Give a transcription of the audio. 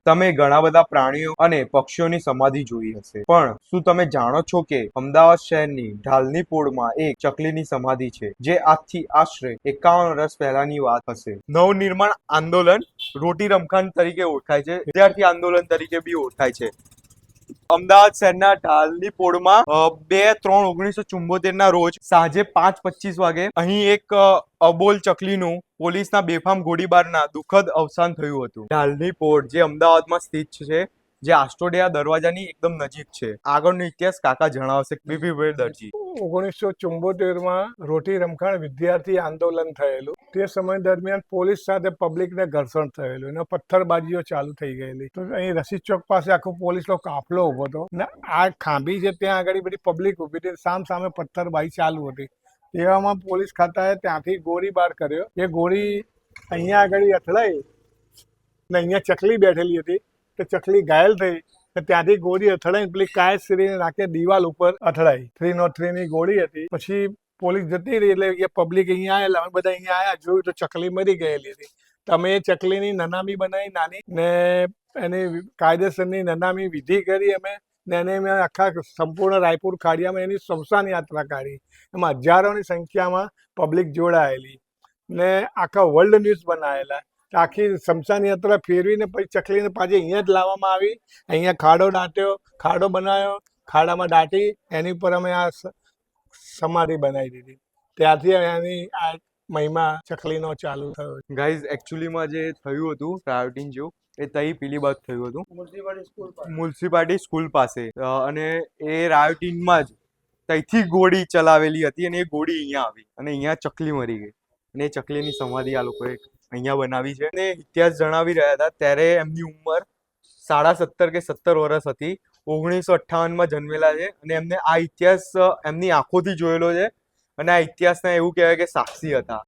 તમે ઘણા બધા પ્રાણીઓ અને પક્ષીઓની સમાધિ જોઈ હશે, પણ શું તમે જાણો છો કે અમદાવાદ શહેરની ઢાલની પોળમાં એક ચકલીની સમાધિ છે, જે આજથી આશરે 51 વર્ષ પહેલાની વાત હશે. નવનિર્માણ આંદોલન રોટી રમખાણ તરીકે ઓળખાય છે, વિદ્યાર્થી આંદોલન તરીકે બી ઓળખાય છે. અમદાવાદ શહેરના ઢાલની પોળમાં 2/3/1974 ના રોજ સાંજે 5:25 વાગે અહીં એક અબોલ ચકલીનું પોલીસના બેફામ ગોળીબારના દુઃખદ અવસાન થયું હતું. ઢાલની પોળ જે અમદાવાદમાં સ્થિત છે, જે આસ્ટોડિયા દરવાજાની એકદમ નજીક છે. આગળનો ઇતિહાસ કાકા જણાવશે. બીપીભાઈ દરજી. 1974માં રોટી રમખાણ વિદ્યાર્થી આંદોલન થયેલું. તે સમય દરમિયાન પોલીસ સાથે પબ્લિકને ઘર્ષણ થયેલું અને પથ્થરબાજીઓ ચાલુ થઈ ગયેલી. તો અહીં રશીદ ચોક પાસે આખો પોલીસનો કાફલો ઉભો હતો ને આ ખાંભી છે ત્યાં આગળ બધી પબ્લિક ઉભી હતી, સામ સામે પથ્થરબાજી ચાલુ હતી. એવામાં પોલીસ ખાતાએ ત્યાંથી ગોળીબાર કર્યો. એ ગોળી અહીંયા આગળ અથડાઈ ને અહીંયા ચકલી બેઠેલી હતી, તો ચકલી ઘાયલ થઈ. ત્યાંથી ગોળી અથડાઈ પેલી કાયશ્રીને નાખે દિવાલ ઉપર અથડાઈ. 303 ની ગોળી હતી. પછી પોલીસ જતી રહી એટલે એ પબ્લિક અહીંયા આવેલા, અમે બધા અહીંયા આવ્યા, જોયું તો ચકલી મરી ગયેલી હતી. તમે એ ચકલીની નનામી બનાવી નાની ને એની કાયદેસરની નનામી વિધિ કરી અમે ને એને મેં આખા સંપૂર્ણ રાયપુર ખાડિયામાં એની શમશાન યાત્રા કાઢી. એમાં હજારોની સંખ્યામાં પબ્લિક જોડાયેલી ને આખા વર્લ્ડ ન્યૂઝ બનાવેલા. આખી શમશાન યાત્રા ફેરવીને પછી ચકલીને પાછી અહીંયા જ લાવવામાં આવી. અહીંયા ખાડો દાટ્યો, ખાડો બનાવ્યો, ખાડામાં દાટી એની ઉપર અમે આ સમાધિ બનાવી દીધી. ત્યારથી એની આ મહિમા ચકલીનો ચાલુ થયો. ગાઈઝ, એકચ્યુઅલીમાં જે થયું હતું રાયોટિંગ જેવું, એ તઈ પેલી બાદ થયું હતું, મ્યુનિસિપાલિટી સ્કૂલ પાસે. અને એ રાયોટિંગમાં જ તઈથી ગોળી ચલાવેલી હતી અને એ ગોળી અહીંયા આવી અને અહીંયા ચકલી મરી ગઈ અને એ ચકલીની સમાધિ આ લોકોએ અહીંયા બનાવી છે. અને ઇતિહાસ જણાવી રહ્યા હતા ત્યારે એમની ઉંમર 17.5 કે 17 વર્ષ હતી. 1958માં જન્મેલા છે અને એમને આ ઇતિહાસ એમની આંખોથી જોયેલો છે અને આ ઇતિહાસના એવું કહેવાય કે સાક્ષી હતા.